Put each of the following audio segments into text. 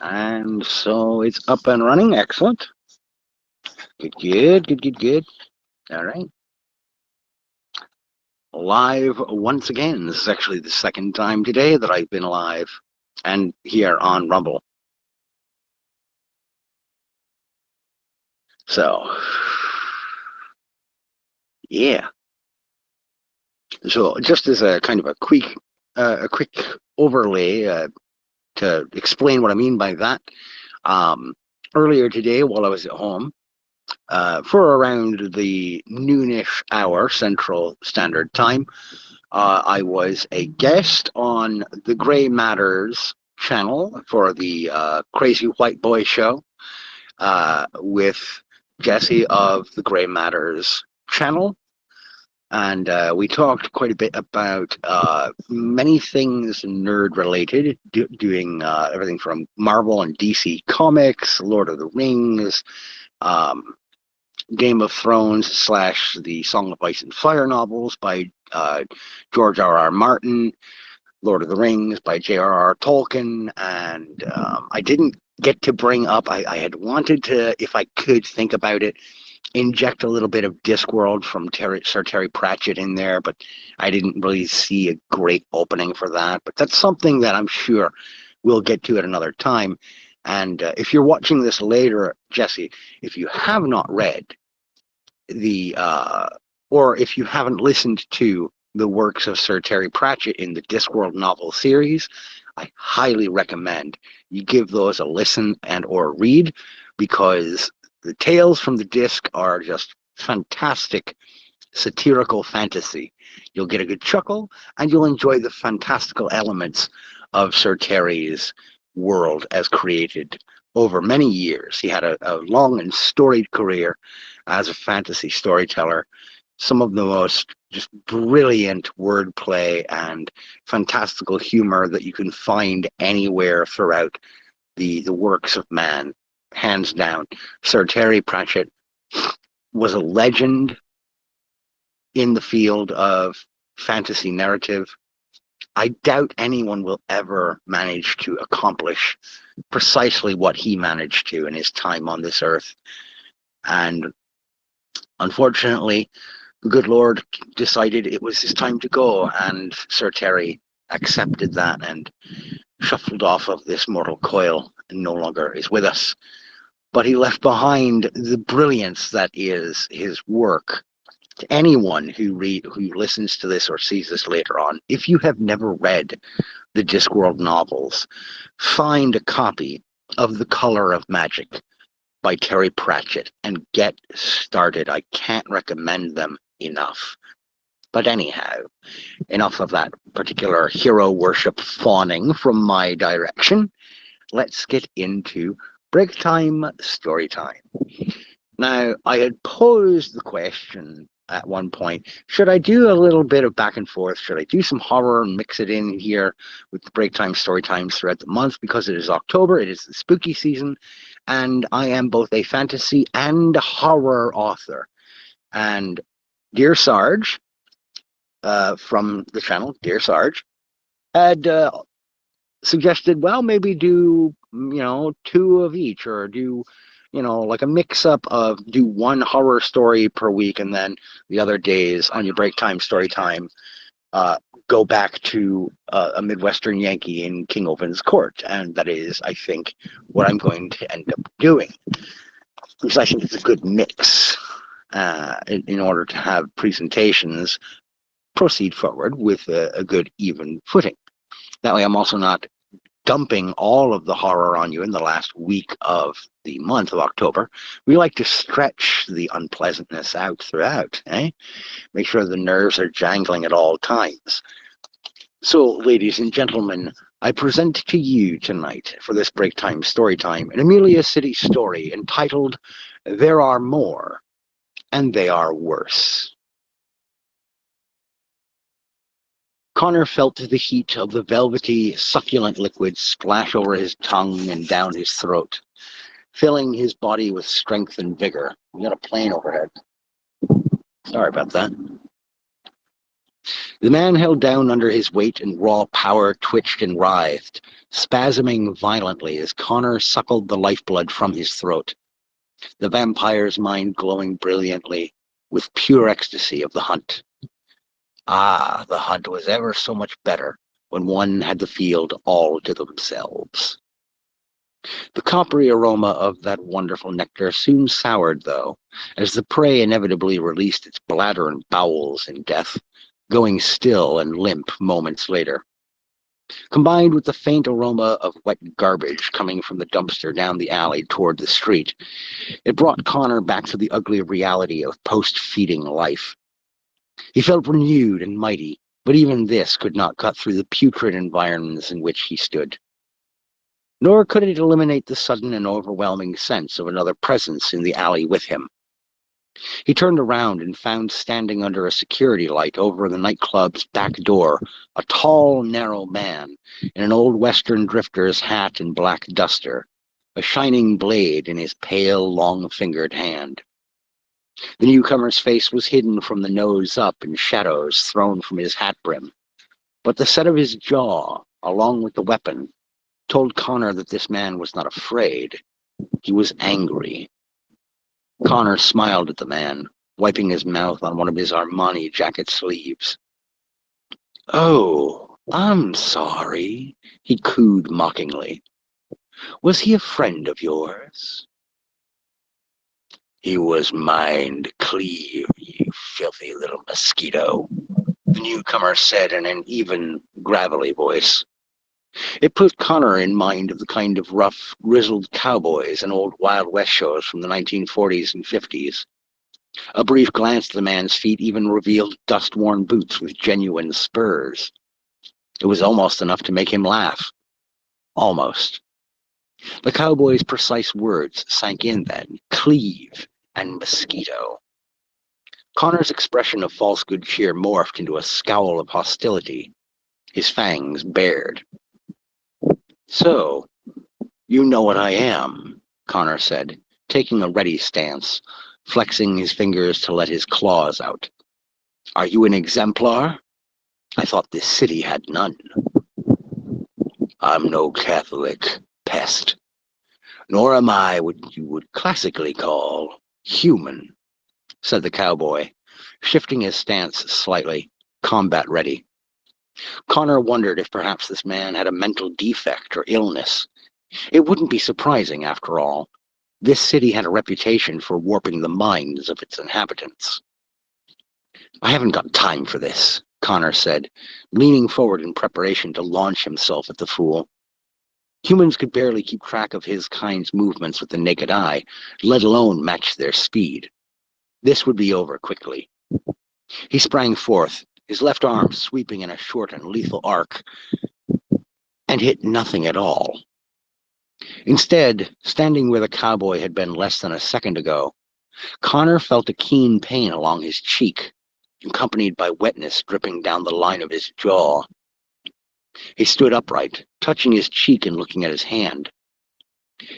And so it's up and running. Excellent. Good, good, good, good, good. All right. Live once again. This is actually the second time today that I've been live and here on Rumble. So, yeah. So just as a kind of a quick overlay to explain what I mean by that, um, earlier today while I was at home, for around the noonish hour Central Standard Time, I was a guest on the Grey Matters channel for the Crazy White Boy show with Jesse of the Grey Matters channel. And we talked quite a bit about many things nerd related, doing everything from Marvel and DC Comics, Lord of the Rings, um, Game of Thrones slash the Song of Ice and Fire novels by George R.R. Martin, Lord of the Rings by J.R.R. Tolkien, and I didn't get to bring up. I had wanted to, if I could think about it, inject a little bit of Discworld from Sir Terry Pratchett in there, but I didn't really see a great opening for that. But that's something that I'm sure we'll get to at another time. And if you're watching this later, Jesse, if you have not read the or if you haven't listened to the works of Sir Terry Pratchett in the Discworld novel series, I highly recommend you give those a listen and or read, because the tales from the disc are just fantastic satirical fantasy. You'll get a good chuckle and you'll enjoy the fantastical elements of Sir Terry's world as created over many years. He had a long and storied career as a fantasy storyteller. Some of the most just brilliant wordplay and fantastical humor that you can find anywhere throughout the works of man, hands down. Sir Terry Pratchett was a legend in the field of fantasy narrative. I doubt anyone will ever manage to accomplish precisely what he managed to in his time on this earth. And unfortunately, the good Lord decided it was his time to go, and Sir Terry accepted that and shuffled off of this mortal coil and no longer is with us. But he left behind the brilliance that is his work. To anyone who listens to this or sees this later on, if you have never read the Discworld novels, find a copy of The Color of Magic by Terry Pratchett and get started. I can't recommend them enough. But anyhow, enough of that particular hero worship fawning from my direction. Let's get into break time, story time. Now, I had posed the question at one point, should I do a little bit of back and forth? Should I do some horror and mix it in here with the break time story times throughout the month? Because it is October, it is the spooky season, and I am both a fantasy and horror author. And Dear Sarge, from the channel, Dear Sarge, had suggested, well, maybe do, two of each, or do, like a mix up of do one horror story per week, and then the other days on your break time, story time, go back to a Midwestern Yankee in King Oven's court. And that is, I think, what I'm going to end up doing, because I think it's a good mix in order to have presentations proceed forward with a good even footing. That way I'm also not dumping all of the horror on you in the last week of the month of October. We like to stretch the unpleasantness out throughout, eh? Make sure the nerves are jangling at all times. So, ladies and gentlemen, I present to you tonight for this break time story time an Amelia City story entitled There Are More, and They Are Worse. Connor felt the heat of the velvety, succulent liquid splash over his tongue and down his throat, filling his body with strength and vigor. We got a plane overhead. Sorry about that. The man held down under his weight, and raw power twitched and writhed, spasming violently as Connor suckled the lifeblood from his throat, the vampire's mind glowing brilliantly with pure ecstasy of the hunt. Ah, the hunt was ever so much better when one had the field all to themselves. The coppery aroma of that wonderful nectar soon soured, though, as the prey inevitably released its bladder and bowels in death, going still and limp moments later. Combined with the faint aroma of wet garbage coming from the dumpster down the alley toward the street, it brought Connor back to the ugly reality of post-feeding life. He felt renewed and mighty, but even this could not cut through the putrid environments in which he stood. Nor could it eliminate the sudden and overwhelming sense of another presence in the alley with him. He turned around and found standing under a security light over the nightclub's back door a tall, narrow man in an old Western drifter's hat and black duster, a shining blade in his pale, long-fingered hand. The newcomer's face was hidden from the nose up in shadows thrown from his hat brim, but the set of his jaw, along with the weapon, told Connor that this man was not afraid. He was angry. Connor smiled at the man, wiping his mouth on one of his Armani jacket sleeves. "Oh, I'm sorry," he cooed mockingly. "Was he a friend of yours?" "He was mine to cleave, you filthy little mosquito," the newcomer said in an even, gravelly voice. It put Connor in mind of the kind of rough, grizzled cowboys in old Wild West shows from the 1940s and 50s. A brief glance at the man's feet even revealed dust-worn boots with genuine spurs. It was almost enough to make him laugh. Almost. The cowboy's precise words sank in then. Cleave and mosquito. Connor's expression of false good cheer morphed into a scowl of hostility. His fangs bared. "So, you know what I am," Connor said, taking a ready stance, flexing his fingers to let his claws out. "Are you an exemplar? I thought this city had none." "I'm no Catholic pest, nor am I what you would classically call human," said the cowboy, shifting his stance slightly, combat ready. Connor wondered if perhaps this man had a mental defect or illness. It wouldn't be surprising, after all. This city had a reputation for warping the minds of its inhabitants. "I haven't got time for this," Connor said, leaning forward in preparation to launch himself at the fool. Humans could barely keep track of his kind's movements with the naked eye, let alone match their speed. This would be over quickly. He sprang forth, his left arm sweeping in a short and lethal arc, and hit nothing at all. Instead, standing where the cowboy had been less than a second ago, Connor felt a keen pain along his cheek, accompanied by wetness dripping down the line of his jaw. He stood upright, touching his cheek and looking at his hand.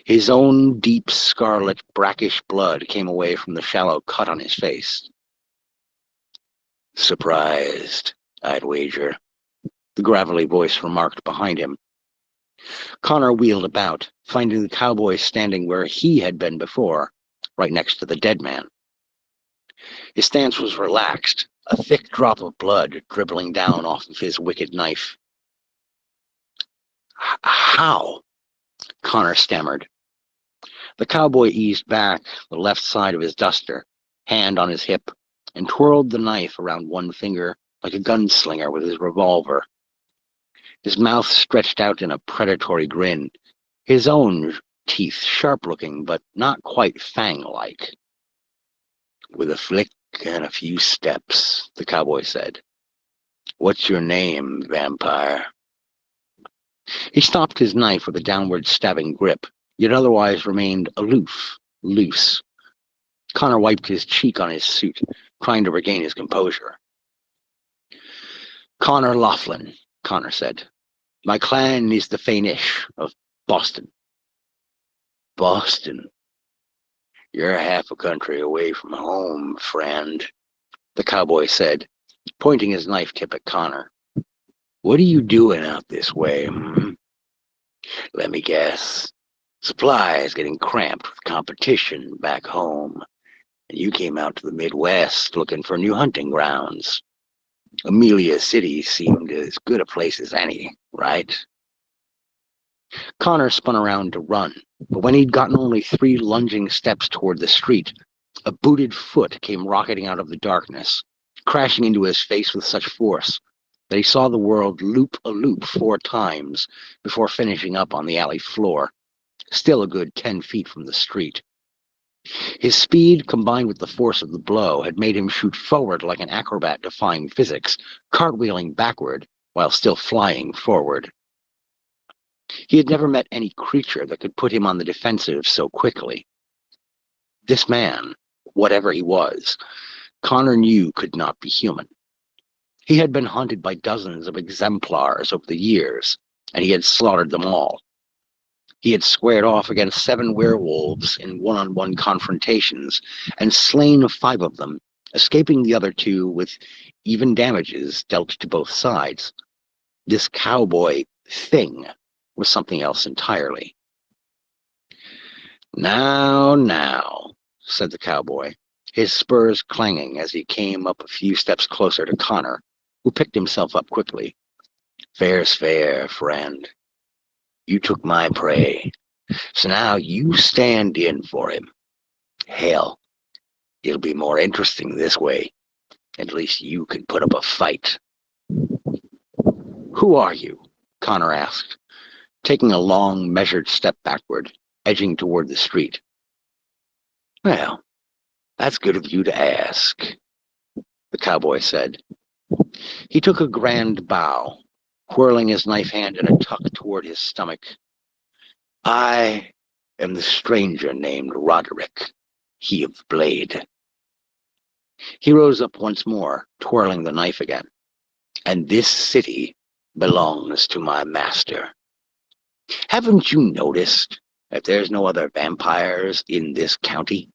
His own deep scarlet, brackish blood came away from the shallow cut on his face. "Surprised, I'd wager," the gravelly voice remarked behind him. Connor wheeled about, finding the cowboy standing where he had been before, right next to the dead man. His stance was relaxed, a thick drop of blood dribbling down off of his wicked knife. "How?" Connor stammered. The cowboy eased back the left side of his duster, hand on his hip, and twirled the knife around one finger like a gunslinger with his revolver. His mouth stretched out in a predatory grin, his own teeth sharp-looking but not quite fang-like. "With a flick and a few steps," the cowboy said. "What's your name, vampire?" He stopped his knife with a downward stabbing grip, yet otherwise remained aloof, loose. Connor wiped his cheek on his suit, trying to regain his composure. "Connor Laughlin," Connor said. "My clan is the Fainish of Boston." "Boston? You're half a country away from home, friend," the cowboy said, pointing his knife tip at Connor. "What are you doing out this way, hmm? Let me guess. Supplies getting cramped with competition back home, and you came out to the Midwest looking for new hunting grounds. Amelia City seemed as good a place as any, right?" Connor spun around to run, but when he'd gotten only 3 lunging steps toward the street, a booted foot came rocketing out of the darkness, crashing into his face with such force that he saw the world loop-a-loop 4 times before finishing up on the alley floor, still a good 10 feet from the street. His speed, combined with the force of the blow, had made him shoot forward like an acrobat defying physics, cartwheeling backward while still flying forward. He had never met any creature that could put him on the defensive so quickly. This man, whatever he was, Connor knew could not be human. He had been hunted by dozens of exemplars over the years, and he had slaughtered them all. He had squared off against 7 werewolves in one-on-one confrontations, and slain 5 of them, escaping the other 2 with even damages dealt to both sides. This cowboy thing was something else entirely. Now, said the cowboy, his spurs clanging as he came up a few steps closer to Connor, who picked himself up quickly. "Fair's fair, friend. You took my prey, so now you stand in for him. Hell, it'll be more interesting this way. At least you can put up a fight." "Who are you?" Connor asked, taking a long, measured step backward, edging toward the street. "Well, that's good of you to ask," the cowboy said. He took a grand bow, whirling his knife hand in a tuck toward his stomach. "I am the stranger named Roderick, he of the blade." He rose up once more, twirling the knife again. "And this city belongs to my master. Haven't you noticed that there's no other vampires in this county?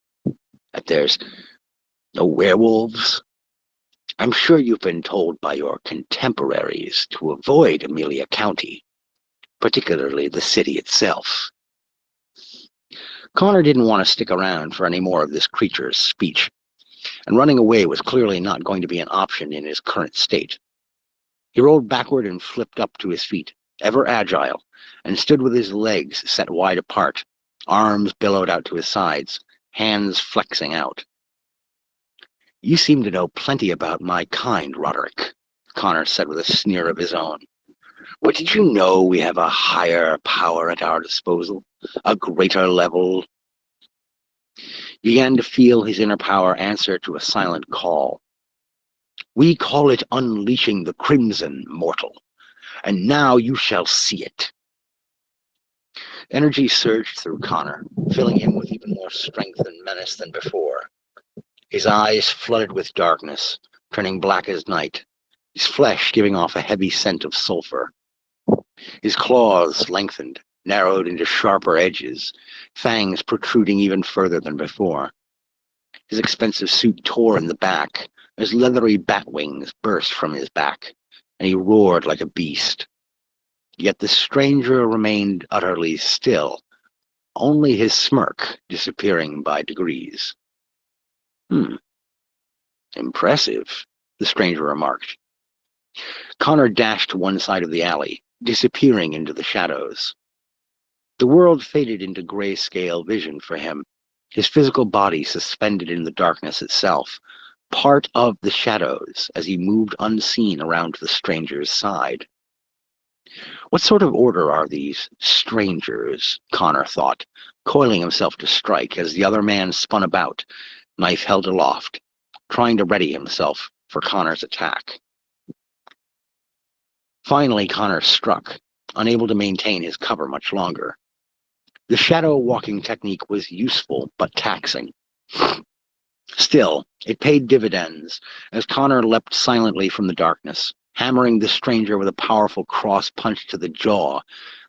That there's no werewolves? I'm sure you've been told by your contemporaries to avoid Amelia County, particularly the city itself." Connor didn't want to stick around for any more of this creature's speech, and running away was clearly not going to be an option in his current state. He rolled backward and flipped up to his feet, ever agile, and stood with his legs set wide apart, arms billowed out to his sides, hands flexing out. "You seem to know plenty about my kind, Roderick," Connor said with a sneer of his own. "But did you know we have a higher power at our disposal? A greater level?" He began to feel his inner power answer to a silent call. "We call it unleashing the crimson, mortal, and now you shall see it." Energy surged through Connor, filling him with even more strength and menace than before. His eyes flooded with darkness, turning black as night, his flesh giving off a heavy scent of sulfur. His claws lengthened, narrowed into sharper edges, fangs protruding even further than before. His expensive suit tore in the back, as leathery bat wings burst from his back, and he roared like a beast. Yet the stranger remained utterly still, only his smirk disappearing by degrees. "Impressive," the stranger remarked. Connor dashed to one side of the alley, disappearing into the shadows. The world faded into grayscale vision for him, his physical body suspended in the darkness itself, part of the shadows as he moved unseen around to the stranger's side. What sort of order are these strangers, Connor thought, coiling himself to strike as the other man spun about, knife held aloft, trying to ready himself for Connor's attack. Finally, Connor struck, unable to maintain his cover much longer. The shadow walking technique was useful but taxing. Still, it paid dividends as Connor leapt silently from the darkness, hammering the stranger with a powerful cross punch to the jaw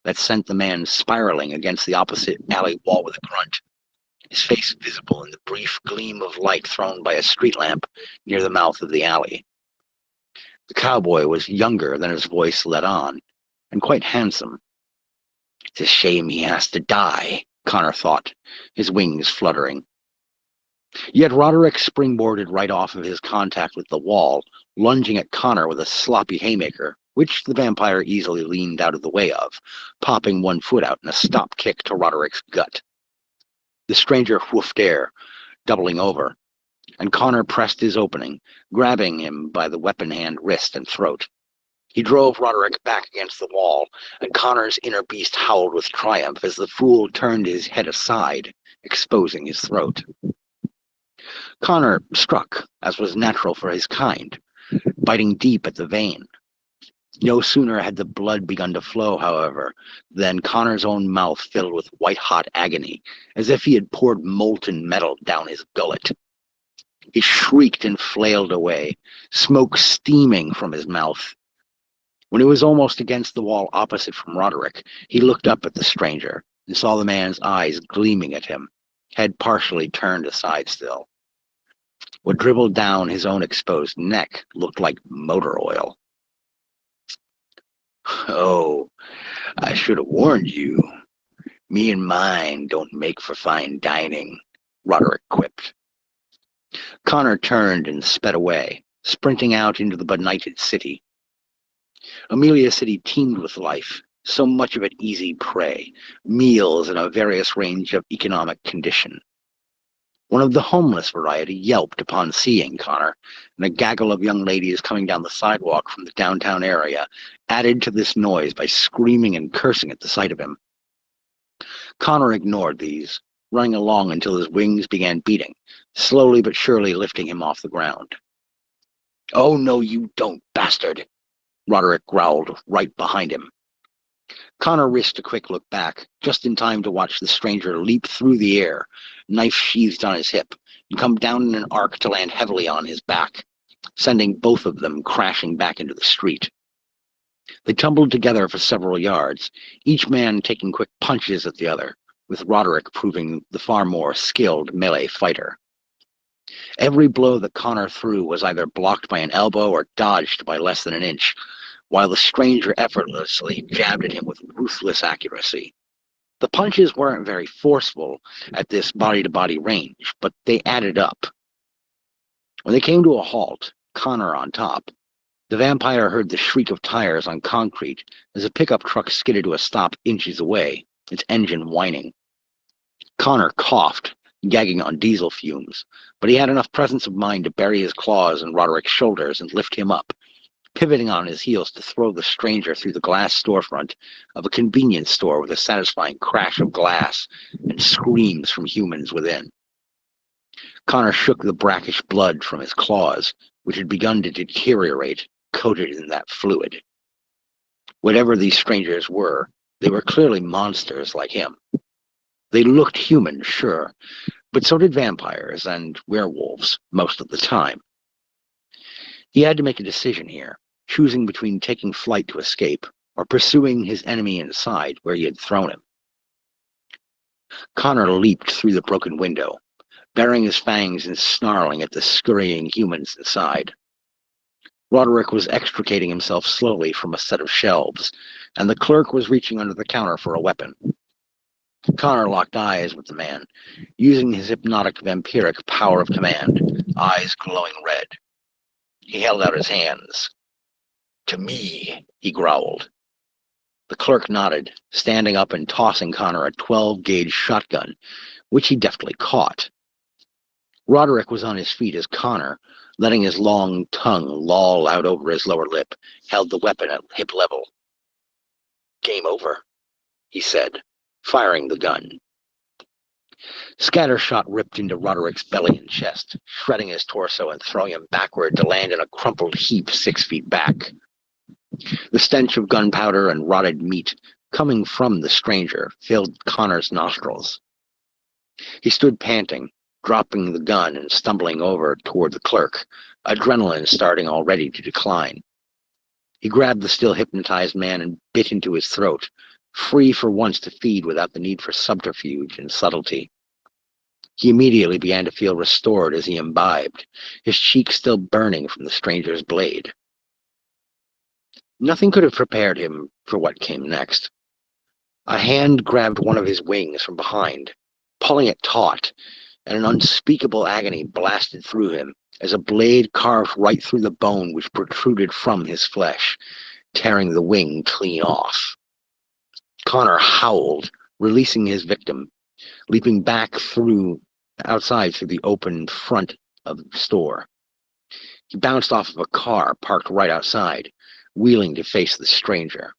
that sent the man spiraling against the opposite alley wall with a grunt, his face visible in the brief gleam of light thrown by a street lamp near the mouth of the alley. The cowboy was younger than his voice let on, and quite handsome. It's a shame he has to die, Connor thought, his wings fluttering. Yet Roderick springboarded right off of his contact with the wall, lunging at Connor with a sloppy haymaker, which the vampire easily leaned out of the way of, popping one foot out in a stop kick to Roderick's gut. The stranger whoofed air, doubling over, and Connor pressed his opening, grabbing him by the weapon hand wrist and throat. He drove Roderick back against the wall, and Connor's inner beast howled with triumph as the fool turned his head aside, exposing his throat. Connor struck, as was natural for his kind, biting deep at the vein. No sooner had the blood begun to flow, however, than Connor's own mouth filled with white-hot agony, as if he had poured molten metal down his gullet. He shrieked and flailed away, smoke steaming from his mouth. When he was almost against the wall opposite from Roderick, he looked up at the stranger and saw the man's eyes gleaming at him, head partially turned aside still. What dribbled down his own exposed neck looked like motor oil. "Oh, I should have warned you. Me and mine don't make for fine dining," Roderick quipped. Connor turned and sped away, sprinting out into the benighted city. Amelia City teemed with life, so much of it easy prey, meals in a various range of economic condition. One of the homeless variety yelped upon seeing Connor, and a gaggle of young ladies coming down the sidewalk from the downtown area added to this noise by screaming and cursing at the sight of him. Connor ignored these, running along until his wings began beating, slowly but surely lifting him off the ground. "Oh, no, you don't, bastard!" Roderick growled right behind him. Connor risked a quick look back, just in time to watch the stranger leap through the air, knife sheathed on his hip, and come down in an arc to land heavily on his back, sending both of them crashing back into the street. They tumbled together for several yards, each man taking quick punches at the other, with Roderick proving the far more skilled melee fighter. Every blow that Connor threw was either blocked by an elbow or dodged by less than an inch, while the stranger effortlessly jabbed at him with ruthless accuracy. The punches weren't very forceful at this body-to-body range, but they added up. When they came to a halt, Connor on top, the vampire heard the shriek of tires on concrete as a pickup truck skidded to a stop inches away, its engine whining. Connor coughed, gagging on diesel fumes, but he had enough presence of mind to bury his claws in Roderick's shoulders and lift him up, pivoting on his heels to throw the stranger through the glass storefront of a convenience store with a satisfying crash of glass and screams from humans within. Connor shook the brackish blood from his claws, which had begun to deteriorate, coated in that fluid. Whatever these strangers were, they were clearly monsters like him. They looked human, sure, but so did vampires and werewolves most of the time. He had to make a decision here, choosing between taking flight to escape or pursuing his enemy inside where he had thrown him. Connor leaped through the broken window, baring his fangs and snarling at the scurrying humans inside. Roderick was extricating himself slowly from a set of shelves, and the clerk was reaching under the counter for a weapon. Connor locked eyes with the man, using his hypnotic vampiric power of command, eyes glowing red. He held out his hands. "To me," he growled. The clerk nodded, standing up and tossing Connor a 12-gauge shotgun, which he deftly caught. Roderick was on his feet as Connor, letting his long tongue loll out over his lower lip, held the weapon at hip level. "Game over," he said, firing the gun. Scattershot ripped into Roderick's belly and chest, shredding his torso and throwing him backward to land in a crumpled heap 6 feet back. The stench of gunpowder and rotted meat coming from the stranger filled Connor's nostrils. He stood panting, dropping the gun and stumbling over toward the clerk, adrenaline starting already to decline. He grabbed the still hypnotized man and bit into his throat, free for once to feed without the need for subterfuge and subtlety. He immediately began to feel restored as he imbibed, his cheek still burning from the stranger's blade. Nothing could have prepared him for what came next. A hand grabbed one of his wings from behind, pulling it taut, and an unspeakable agony blasted through him as a blade carved right through the bone which protruded from his flesh, tearing the wing clean off. Connor howled, releasing his victim, leaping back outside through the open front of the store. He bounced off of a car parked right outside, wheeling to face the stranger.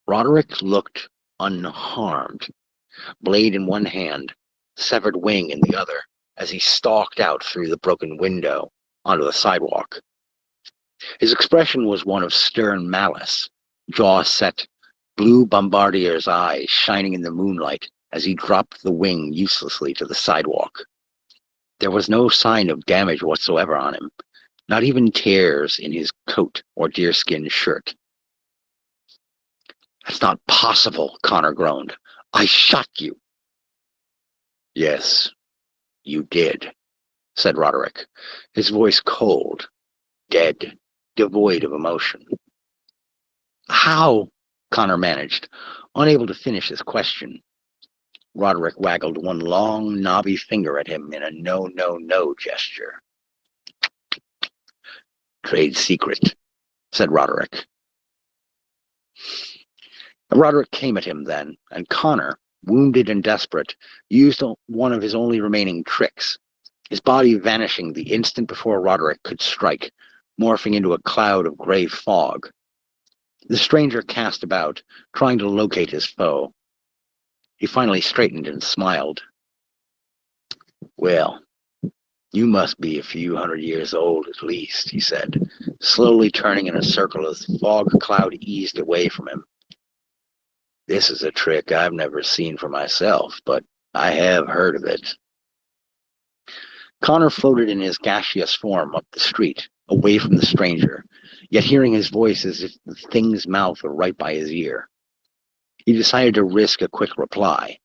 Roderick looked unharmed, blade in one hand, severed wing in the other, as he stalked out through the broken window onto the sidewalk. His expression was one of stern malice, jaw set, blue bombardier's eyes shining in the moonlight as he dropped the wing uselessly to the sidewalk. There was no sign of damage whatsoever on him, not even tears in his coat or deerskin shirt. "That's not possible," Connor groaned. "I shot you." "Yes, you did," said Roderick, his voice cold, dead, devoid of emotion. "How?" Connor managed, unable to finish his question. Roderick waggled one long, knobby finger at him in a no, no, no gesture. "Trade secret," said Roderick. Roderick came at him then, and Connor, wounded and desperate, used one of his only remaining tricks, his body vanishing the instant before Roderick could strike, morphing into a cloud of gray fog. The stranger cast about, trying to locate his foe. He finally straightened and smiled. "Well, you must be a few hundred years old at least," he said, slowly turning in a circle as the fog cloud eased away from him. "This is a trick I've never seen for myself, but I have heard of it." Connor floated in his gaseous form up the street, away from the stranger, yet hearing his voice as if the thing's mouth were right by his ear. He decided to risk a quick reply.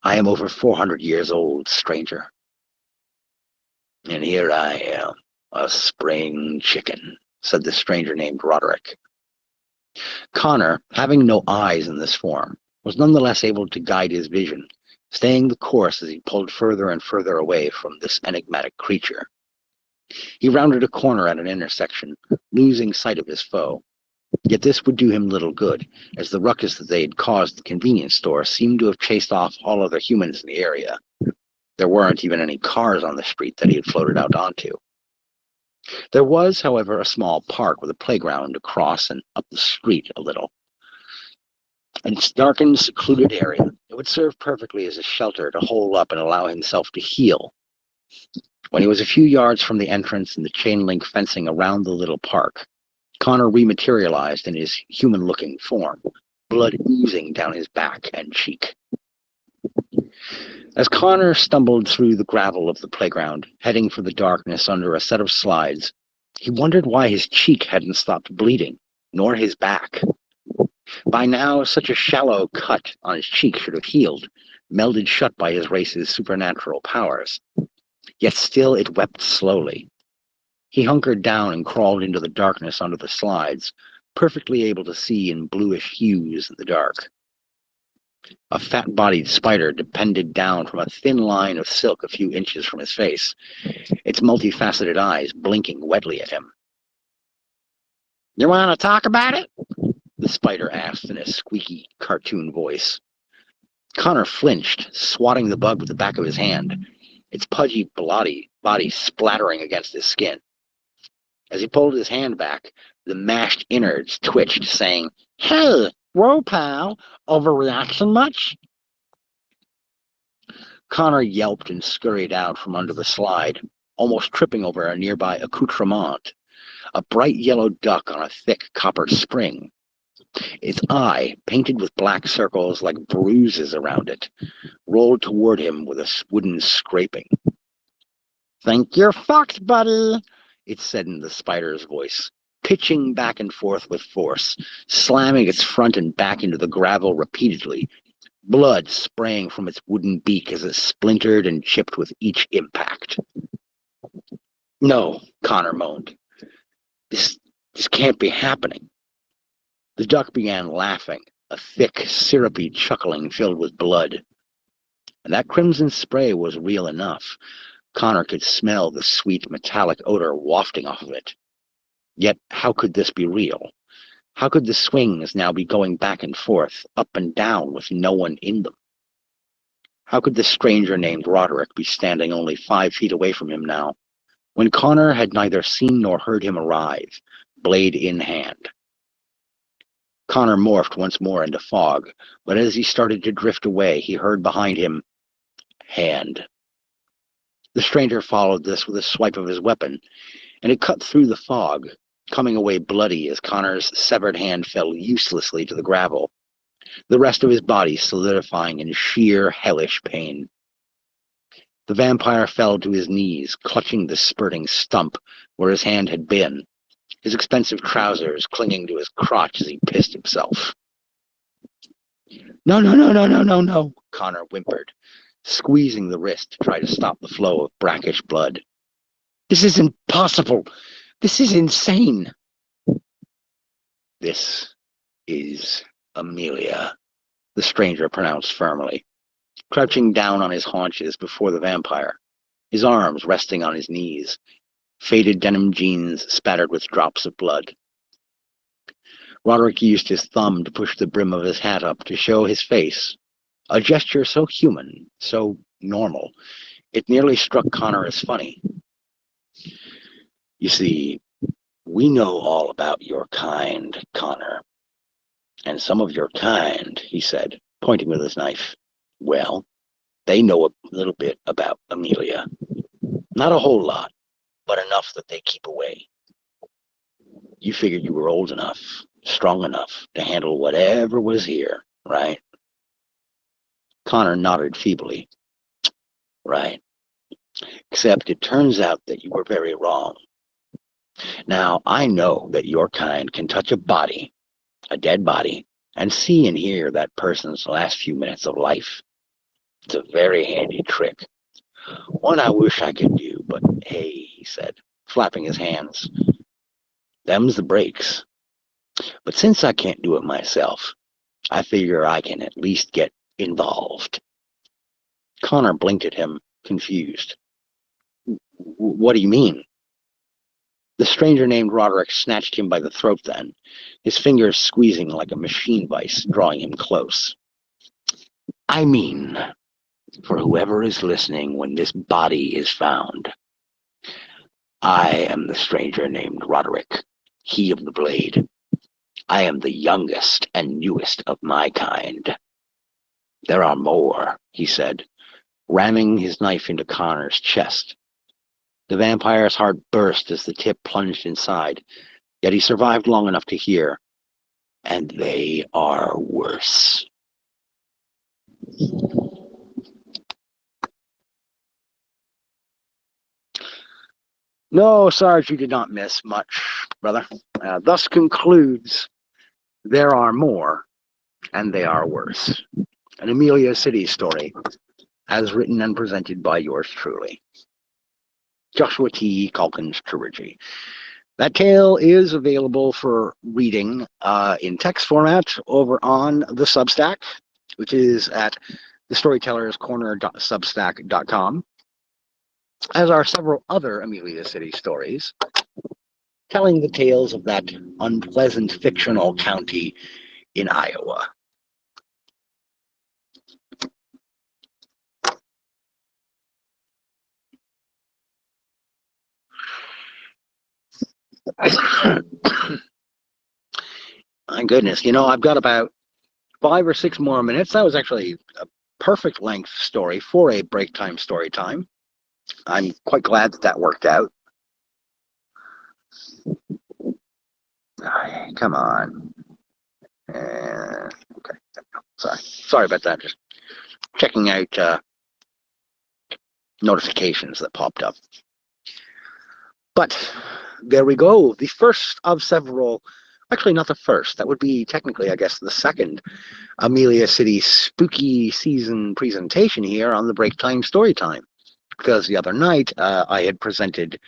"I am over 400 years old, stranger. And here I am, a spring chicken," said the stranger named Roderick. Connor, having no eyes in this form, was nonetheless able to guide his vision, staying the course as he pulled further and further away from this enigmatic creature. He rounded a corner at an intersection, losing sight of his foe. Yet this would do him little good, as the ruckus that they had caused at the convenience store seemed to have chased off all other humans in the area. There weren't even any cars on the street that he had floated out onto. There was, however, a small park with a playground across and up the street a little. In its darkened, secluded area, it would serve perfectly as a shelter to hole up and allow himself to heal. When he was a few yards from the entrance and the chain-link fencing around the little park, Connor rematerialized in his human-looking form, blood oozing down his back and cheek. As Connor stumbled through the gravel of the playground, heading for the darkness under a set of slides, he wondered why his cheek hadn't stopped bleeding, nor his back. By now, such a shallow cut on his cheek should have healed, melded shut by his race's supernatural powers. Yet still it wept slowly. He hunkered down and crawled into the darkness under the slides, perfectly able to see in bluish hues in the dark. A fat-bodied spider depended down from a thin line of silk a few inches from his face, its multifaceted eyes blinking wetly at him. "You want to talk about it?" the spider asked in a squeaky, cartoon voice. Connor flinched, swatting the bug with the back of his hand, its pudgy body splattering against his skin. As he pulled his hand back, the mashed innards twitched, saying, "Hey, whoa, pal, overreaction much?" Connor yelped and scurried out from under the slide, almost tripping over a nearby accoutrement, a bright yellow duck on a thick copper spring. Its eye, painted with black circles like bruises around it, rolled toward him with a wooden scraping. "Think you're fucked, buddy," it said in the spider's voice, pitching back and forth with force, slamming its front and back into the gravel repeatedly, blood spraying from its wooden beak as it splintered and chipped with each impact. "No," Connor moaned. This can't be happening. The duck began laughing, a thick, syrupy chuckling filled with blood. And that crimson spray was real enough. Connor could smell the sweet metallic odor wafting off of it. Yet how could this be real? How could the swings now be going back and forth, up and down, with no one in them? How could the stranger named Roderick be standing only 5 feet away from him now, when Connor had neither seen nor heard him arrive, blade in hand? Connor morphed once more into fog, but as he started to drift away, he heard behind him, "Hand." The stranger followed this with a swipe of his weapon, and it cut through the fog, coming away bloody as Connor's severed hand fell uselessly to the gravel, the rest of his body solidifying in sheer, hellish pain. The vampire fell to his knees, clutching the spurting stump where his hand had been, his expensive trousers clinging to his crotch as he pissed himself. "No, no, no, no, no, no, no," Connor whimpered, squeezing the wrist to try to stop the flow of brackish blood. "This isn't possible. This is insane." "This is Amelia," the stranger pronounced firmly, crouching down on his haunches before the vampire, his arms resting on his knees, faded denim jeans spattered with drops of blood. Roderick used his thumb to push the brim of his hat up to show his face, a gesture so human, so normal, it nearly struck Connor as funny. "You see, we know all about your kind, Connor. And some of your kind," he said, pointing with his knife, "well, they know a little bit about Amelia. Not a whole lot, but enough that they keep away. You figured you were old enough, strong enough to handle whatever was here, right?" Connor nodded feebly. "Right. Except it turns out that you were very wrong. Now, I know that your kind can touch a body, a dead body, and see and hear that person's last few minutes of life. It's a very handy trick. One I wish I could do, but hey," he said, flapping his hands, "them's the breaks. But since I can't do it myself, I figure I can at least get involved." Connor blinked at him, confused. "What do you mean?" The stranger named Roderick snatched him by the throat then, his fingers squeezing like a machine vice, drawing him close. "I mean, for whoever is listening when this body is found, I am the stranger named Roderick, he of the blade. I am the youngest and newest of my kind. There are more," he said, ramming his knife into Connor's chest. The vampire's heart burst as the tip plunged inside, yet he survived long enough to hear, "And they are worse." No, Sarge, you did not miss much, brother. Thus concludes There Are More, and They Are Worse, an Amelia City story, as written and presented by yours truly, Joshua T. Calkins-Treworgy. That tale is available for reading in text format over on the Substack, which is at thestorytellerscorner.substack.com, as are several other Amelia City stories, telling the tales of that unpleasant fictional county in Iowa. My goodness, I've got about 5 or 6 more minutes. That was actually a perfect length story for a break time story time. I'm quite glad that worked out. Come on. Okay. Sorry about that. Just checking out notifications that popped up. But there we go. The first of several, actually not the first, that would be technically, I guess, the second Amelia City spooky season presentation here on the Break Time Story Time. Because the other night I had presented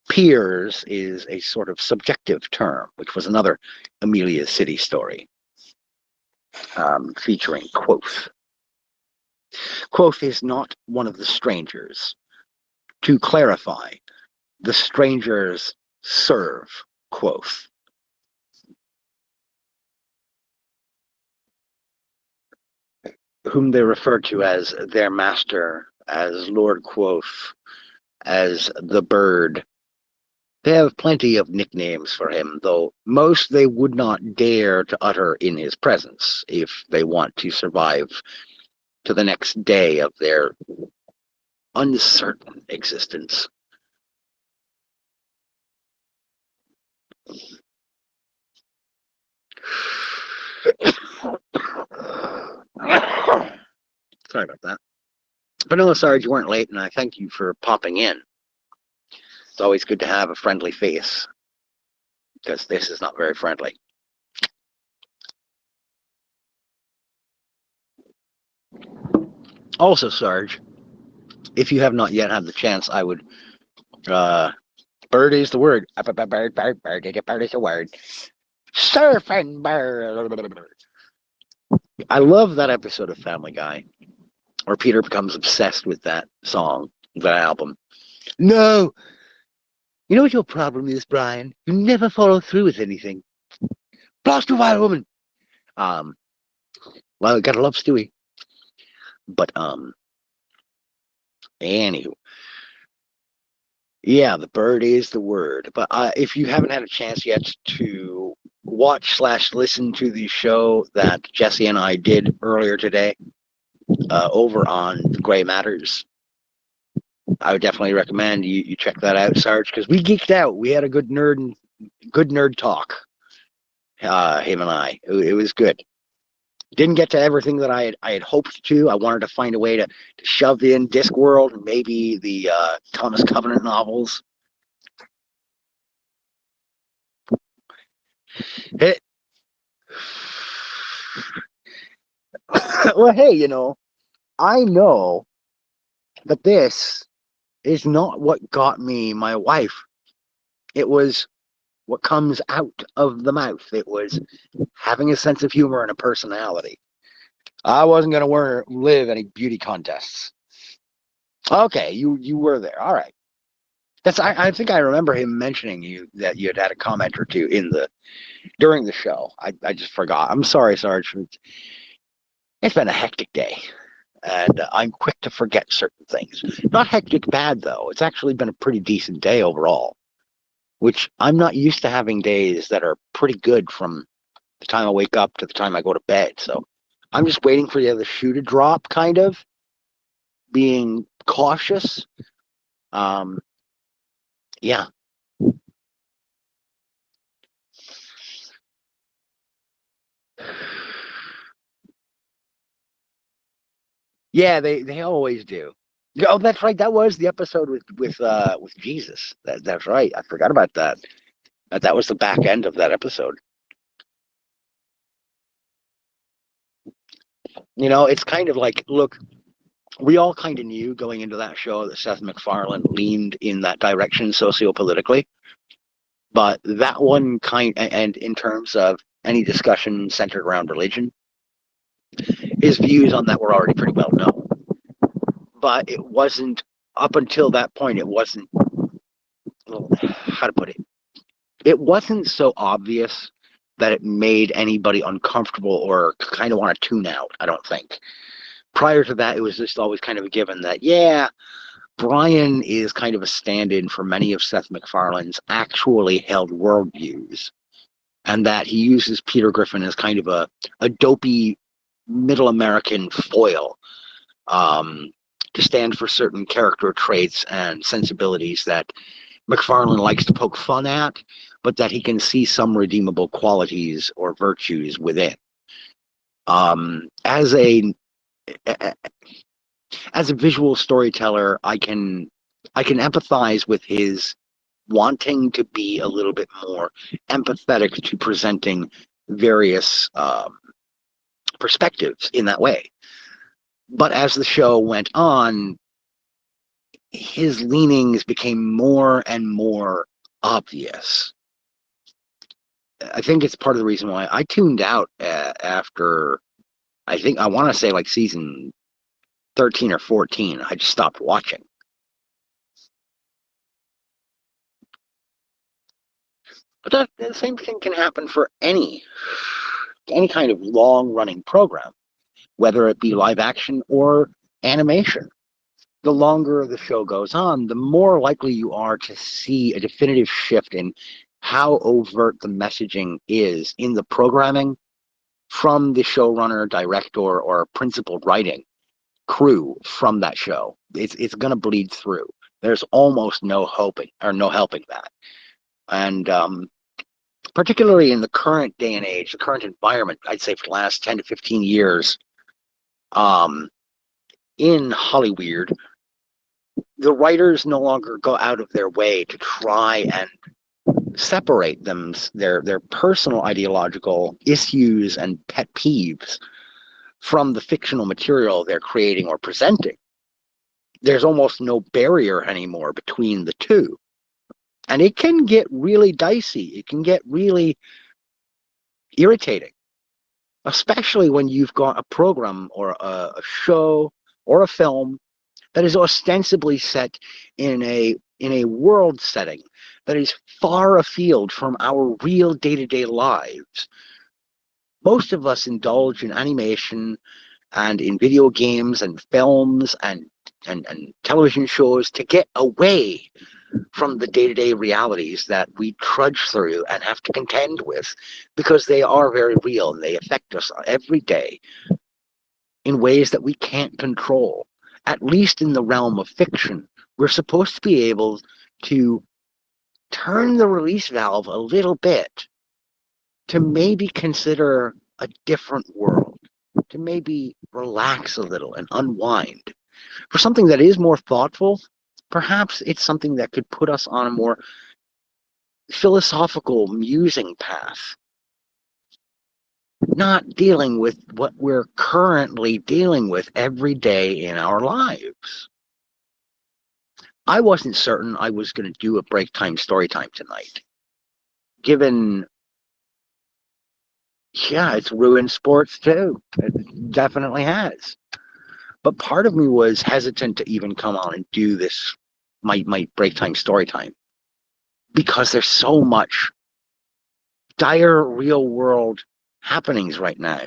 peers is a sort of subjective term, which was another Amelia City story featuring Quoth. Quoth is not one of the strangers. To clarify, the strangers serve Quoth. Whom they refer to as their master, as Lord Quoth, as the bird. They have plenty of nicknames for him, though most they would not dare to utter in his presence if they want to survive to the next day of their uncertain existence. Sorry about that. But no, Sarge, you weren't late, and I thank you for popping in. It's always good to have a friendly face, because this is not very friendly. Also, Sarge, if you have not yet had the chance, I would, bird is the word. Bird is the word. Surfing bird. I love that episode of Family Guy, where Peter becomes obsessed with that song, that album. No! You know what your problem is, Brian? You never follow through with anything. Blast you, wild woman! Well, gotta love Stewie. But, anywho. Yeah, the bird is the word. But if you haven't had a chance yet to watch/listen to the show that Jesse and I did earlier today over on The Gray Matters, I would definitely recommend you check that out, Sarge, because we geeked out. We had a good nerd talk. Him and I. It was good. Didn't get to everything that I had hoped to. I wanted to find a way to shove in Discworld and maybe the Thomas Covenant novels. Hey. Well, hey, I know that this is not what got me my wife. It was what comes out of the mouth. It was having a sense of humor and a personality. I wasn't going to live any beauty contests. Okay, you were there. All right. I think I remember him mentioning that you had a comment or two during the show. I just forgot. I'm sorry, Sarge. It's been a hectic day, and I'm quick to forget certain things. Not hectic bad, though. It's actually been a pretty decent day overall, which I'm not used to having days that are pretty good from the time I wake up to the time I go to bed. So I'm just waiting for the other shoe to drop, kind of, being cautious. Yeah. Yeah, they always do. Oh, that's right. That was the episode with Jesus. That's right. I forgot about that. That was the back end of that episode. It's kind of like, look, we all kind of knew going into that show that Seth MacFarlane leaned in that direction sociopolitically, but that one and in terms of any discussion centered around religion, his views on that were already pretty well known. But it wasn't, up until that point, it wasn't, how to put it, it wasn't so obvious that it made anybody uncomfortable or kind of want to tune out, I don't think. Prior to that, it was just always kind of a given that, yeah, Brian is kind of a stand-in for many of Seth MacFarlane's actually held worldviews, and that he uses Peter Griffin as kind of a dopey middle American foil to stand for certain character traits and sensibilities that MacFarlane likes to poke fun at, but that he can see some redeemable qualities or virtues within. As a visual storyteller, I can empathize with his wanting to be a little bit more empathetic to presenting various perspectives in that way. But as the show went on, his leanings became more and more obvious. I think it's part of the reason why I tuned out after, I want to say like season 13 or 14. I just stopped watching. But the same thing can happen for any kind of long-running program, whether it be live action or animation. The longer the show goes on, the more likely you are to see a definitive shift in how overt the messaging is in the programming from the showrunner, director, or principal writing crew from that show. It's going to bleed through. There's almost no helping that. And particularly in the current day and age, the current environment, I'd say for the last 10 to 15 years, in Hollywood, the writers no longer go out of their way to try and separate their personal ideological issues and pet peeves from the fictional material they're creating or presenting. There's almost no barrier anymore between the two. And it can get really dicey. It can get really irritating, especially when you've got a program or a show or a film that is ostensibly set in a world setting that is far afield from our real day-to-day lives. Most of us indulge in animation and in video games and films and television shows to get away from the day-to-day realities that we trudge through and have to contend with, because they are very real and they affect us every day in ways that we can't control. At least in the realm of fiction, we're supposed to be able to turn the release valve a little bit to maybe consider a different world, to maybe relax a little and unwind. For something that is more thoughtful, perhaps it's something that could put us on a more philosophical, musing path, not dealing with what we're currently dealing with every day in our lives. I wasn't certain I was going to do a break time story time tonight, given, yeah, it's ruined sports too. It definitely has. But part of me was hesitant to even come on and do this, my break time story time, because there's so much dire real world happenings right now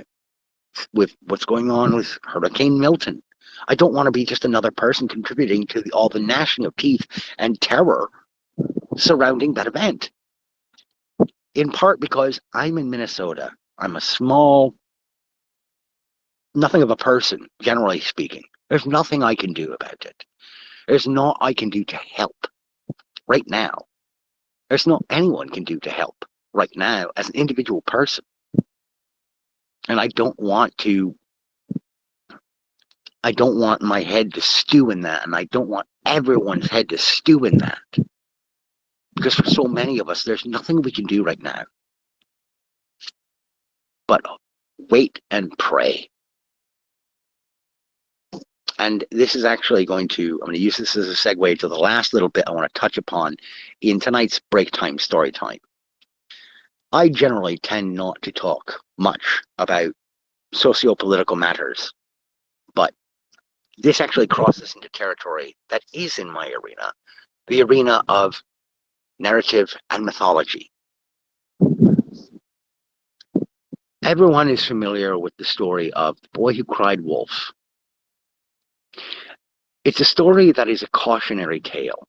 with what's going on with Hurricane Milton. I don't want to be just another person contributing to all the gnashing of teeth and terror surrounding that event. In part because I'm in Minnesota. I'm a small, nothing of a person, generally speaking. There's nothing I can do about it. There's not I can do to help right now. There's not anyone can do to help right now as an individual person. And I don't want my head to stew in that, and I don't want everyone's head to stew in that. Because for so many of us, there's nothing we can do right now but wait and pray. And this is actually I'm going to use this as a segue to the last little bit I want to touch upon in tonight's break time story time. I generally tend not to talk much about socio-political matters, but this actually crosses into territory that is in my arena, the arena of narrative and mythology. Everyone is familiar with the story of The Boy Who Cried Wolf. It's a story that is a cautionary tale,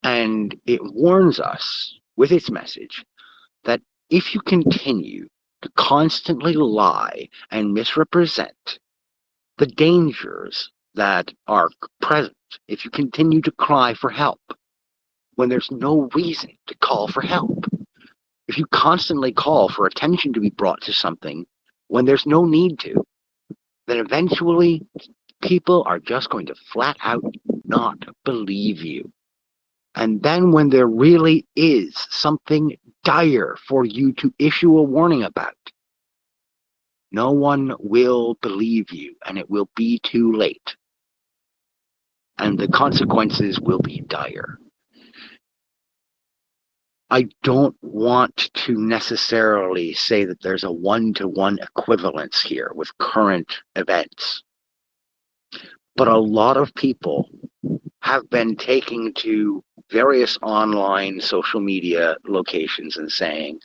and it warns us with its message that if you continue to constantly lie and misrepresent the dangers that are present, if you continue to cry for help when there's no reason to call for help, if you constantly call for attention to be brought to something when there's no need to, then eventually people are just going to flat out not believe you. And then when there really is something dire for you to issue a warning about, no one will believe you, and it will be too late. and the consequences will be dire. I don't want to necessarily say that there's a one-to-one equivalence here with current events, but a lot of people have been taking to various online social media locations and saying,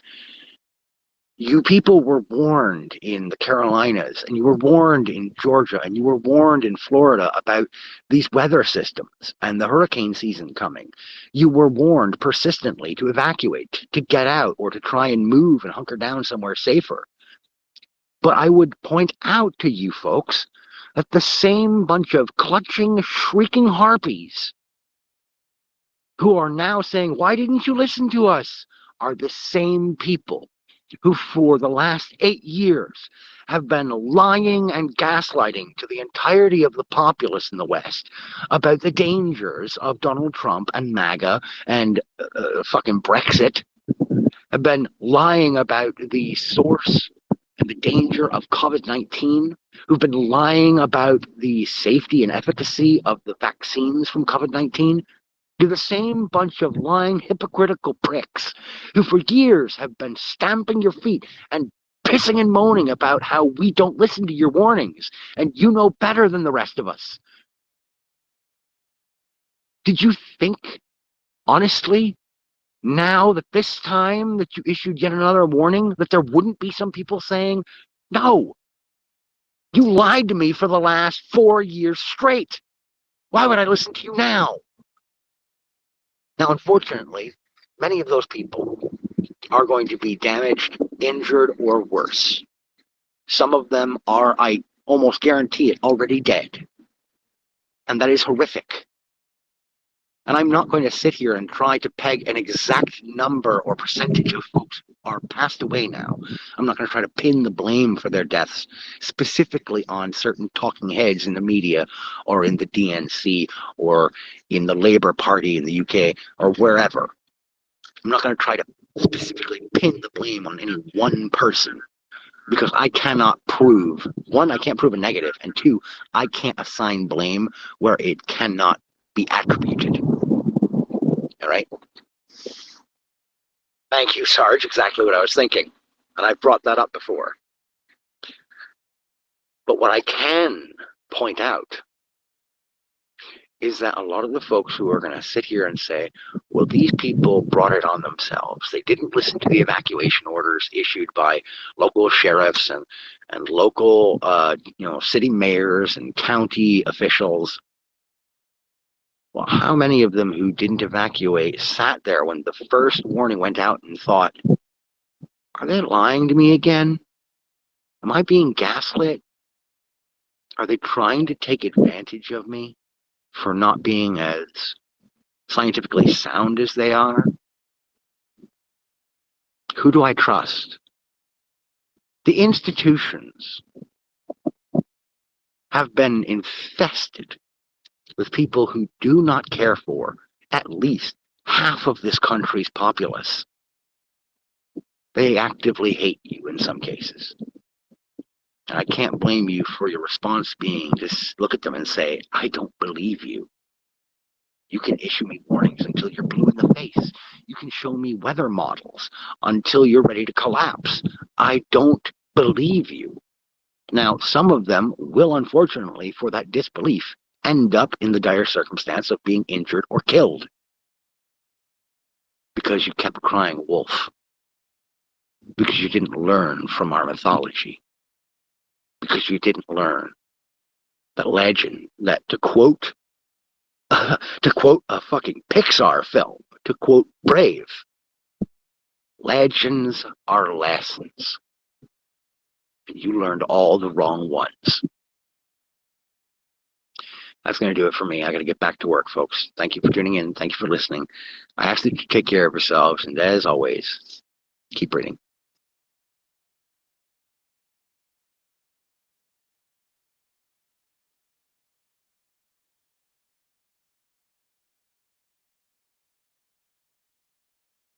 you people were warned in the Carolinas, and you were warned in Georgia, and you were warned in Florida about these weather systems and the hurricane season coming. You were warned persistently to evacuate, to get out, or to try and move and hunker down somewhere safer. But I would point out to you folks that the same bunch of clutching, shrieking harpies who are now saying, why didn't you listen to us, are the same people who for the last 8 years have been lying and gaslighting to the entirety of the populace in the West about the dangers of Donald Trump and MAGA and fucking Brexit, have been lying about the source and the danger of COVID-19, who've been lying about the safety and efficacy of the vaccines from COVID-19. You're the same bunch of lying, hypocritical pricks who for years have been stamping your feet and pissing and moaning about how we don't listen to your warnings and you know better than the rest of us. Did you think, honestly, now that this time that you issued yet another warning, that there wouldn't be some people saying, no, you lied to me for the last 4 years straight. Why would I listen to you now? Now, unfortunately, many of those people are going to be damaged, injured, or worse. Some of them are, I almost guarantee it, already dead. And that is horrific. And I'm not going to sit here and try to peg an exact number or percentage of folks who are passed away now. I'm not going to try to pin the blame for their deaths specifically on certain talking heads in the media or in the DNC or in the Labour Party in the UK or wherever. I'm not going to try to specifically pin the blame on any one person because I cannot prove, one, I can't prove a negative, and two, I can't assign blame where it cannot be attributed. All right? Thank you, Sarge. Exactly what I was thinking. And I've brought that up before. But what I can point out is that a lot of the folks who are going to sit here and say, well, these people brought it on themselves. They didn't listen to the evacuation orders issued by local sheriffs and local city mayors and county officials. Well, how many of them who didn't evacuate sat there when the first warning went out and thought, are they lying to me again? Am I being gaslit? Are they trying to take advantage of me for not being as scientifically sound as they are? Who do I trust? The institutions have been infested with people who do not care for at least half of this country's populace. They actively hate you in some cases. And I can't blame you for your response being to look at them and say, I don't believe you. You can issue me warnings until you're blue in the face. You can show me weather models until you're ready to collapse. I don't believe you. Now, some of them will, unfortunately, for that disbelief, end up in the dire circumstance of being injured or killed because you kept crying wolf, because you didn't learn from our mythology, because you didn't learn that legend, that to quote a fucking Pixar film, to quote Brave, legends are lessons. And you learned all the wrong ones. That's going to do it for me. I got to get back to work, folks. Thank you for tuning in. Thank you for listening. I ask that you take care of yourselves. And as always, keep reading.